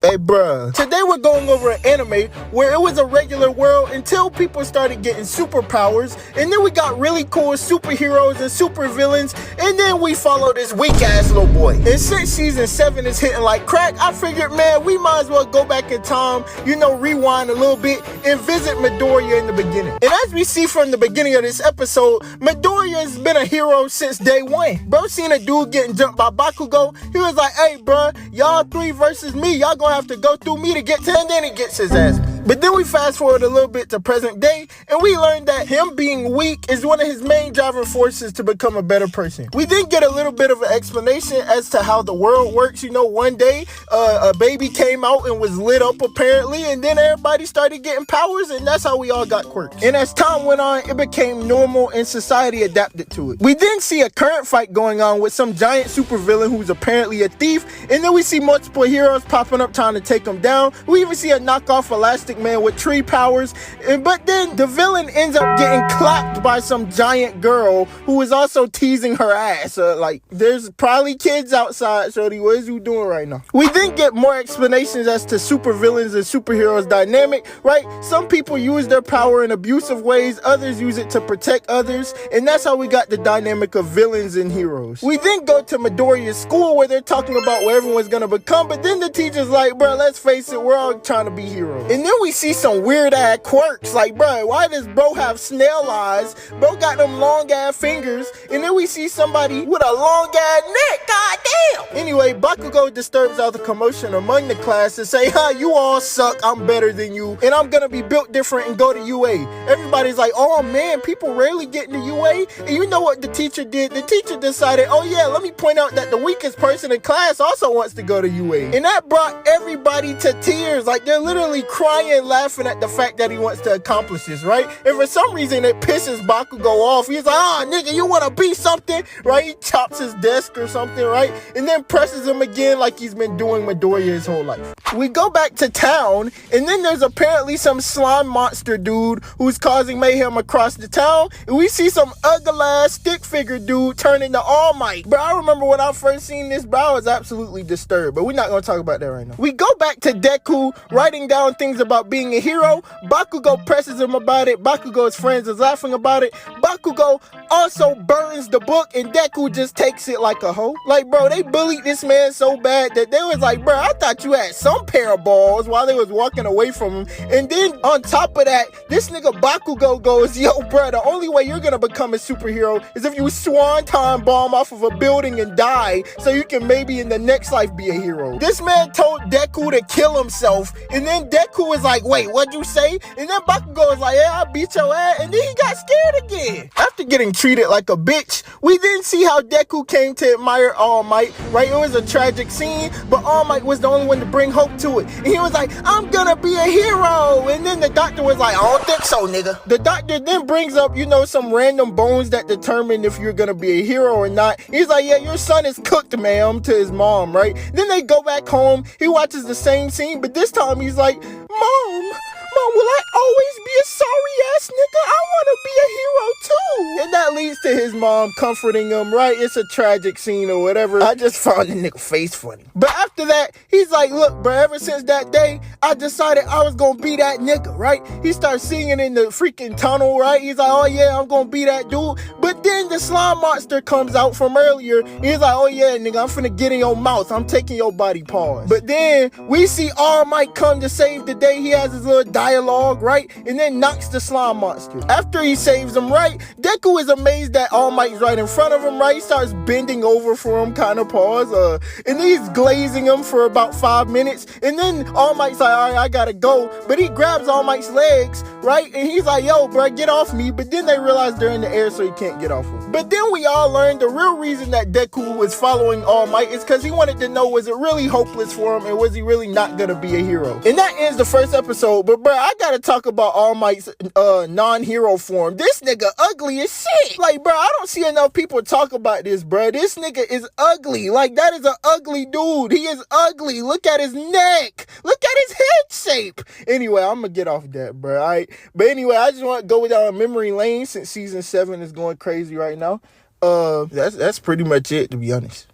Hey bruh, today we're going over an anime where it was a regular world until people started getting superpowers, and then we got really cool superheroes and supervillains, and then we follow this weak ass little boy. And since season 7 is hitting like crack, I figured, man, we might as well go back in time, rewind a little bit and visit Midorya in the beginning. And as we see from the beginning of this episode, Midorya has been a hero since day one. Bro seen a dude getting jumped by Bakugo. He was like, hey bruh, y'all 3 versus me, y'all gonna have to go through me to get to, and then he gets his ass. But then we fast forward a little bit to present day, and we learned that him being weak is one of his main driving forces to become a better person. We then get a little bit of an explanation as to how the world works. One day a baby came out and was lit up apparently, and then everybody started getting powers, and that's how we all got quirks. And as time went on, it became normal and society adapted to it. We then see a current fight going on with some giant supervillain who's apparently a thief, and then we see multiple heroes popping up trying to take him down. We even see a knockoff Elastic Man with tree powers, but then the villain ends up getting clapped by some giant girl who is also teasing her ass. There's probably kids outside, shorty. What is you doing right now? We then get more explanations as to supervillains and superheroes dynamic, right? Some people use their power in abusive ways, others use it to protect others, and that's how we got the dynamic of villains and heroes. We then go to Midoriya's school where they're talking about what everyone's gonna become, but then the teacher's like, bro, let's face it, we're all trying to be heroes. And then we see some weird ass quirks, like, bro, why does bro have snail eyes? Bro got them long ass fingers, and then we see somebody with a long ass neck, goddamn. Anyway, Bakugo disturbs all the commotion among the class to say, you all suck, I'm better than you, and I'm gonna be built different and go to UA. Everybody's like, oh man, people rarely get into UA, and you know what the teacher did? The teacher decided, oh yeah, let me point out that the weakest person in class also wants to go to UA. And that brought everybody to tears. Like, they're literally crying, laughing at the fact that he wants to accomplish this, right? And for some reason, it pisses Bakugo off. He's like, nigga, you want to be something, right? He chops his desk or something, right? And then presses him again like he's been doing Midorya his whole life. We go back to town, and then there's apparently some slime monster dude who's causing mayhem across the town. And we see some ugly-ass stick figure dude turn into All Might. Bro, I remember when I first seen this, bro, I was absolutely disturbed. But we're not going to talk about that right now. We go back to Deku writing down things about being a hero. Bakugo presses him about it. Bakugo's friends is laughing about it. Bakugo also burns the book, and Deku just takes it like a hoe. Like, bro, they bullied this man so bad that they was like, bro, I thought you had some pair of balls while they was walking away from him. And then on top of that, this nigga Bakugo goes, yo, bro, the only way you're gonna become a superhero is if you swanton bomb off of a building and die, so you can maybe in the next life be a hero. This man told Deku to kill himself, and then Deku was like, wait, what'd you say? And then Bakugo was like, yeah, I beat your ass, and then he got scared again. After getting treated like a bitch, we then see how Deku came to admire All Might, right? It was a tragic scene, but All Might was the only one to bring hope to it. And he was like, I'm gonna be a hero. And then the doctor was like, I don't think so, nigga. The doctor then brings up, some random bones that determine if you're gonna be a hero or not. He's like, yeah, your son is cooked, ma'am, to his mom, right? Then they go back home. He watches the same scene, but this time he's like, Mom, will I always be a sorry ass nigga? I want to be a hero too. And that leads to his mom comforting him, right? It's a tragic scene or whatever. I just found the nigga face funny. But after that, he's like, look, bro, ever since that day, I decided I was going to be that nigga, right? He starts singing in the freaking tunnel, right? He's like, oh yeah, I'm going to be that dude. But then the slime monster comes out from earlier. He's like, oh yeah, nigga, I'm finna get in your mouth. I'm taking your body paws. But then we see All Might come to save the day. He has his little dialogue, right? And then knocks the slime monster. After he saves him, right? Deku is amazed that All Might's right in front of him, right? He starts bending over for him, kind of pause. And then he's glazing him for about 5 minutes. And then All Might's like, all right, I gotta go. But he grabs All Might's legs, right? And he's like, yo, bro, get off me. But then they realize they're in the air, so he can't get off him. But then we all learned the real reason that Deku was following All Might is because he wanted to know, was it really hopeless for him, and was he really not gonna be a hero? And that ends the first episode. But bro, I gotta talk about All Might's non-hero form. This nigga ugly as shit. Like, bro, I don't see enough people talk about this, bro. This nigga is ugly. Like, that is an ugly dude. He is ugly. Look at his neck. Look at his head shape. Anyway, I'm gonna get off that, bro. All right. But anyway, I just want to go down memory lane since season 7 is going crazy right now. That's pretty much it, to be honest.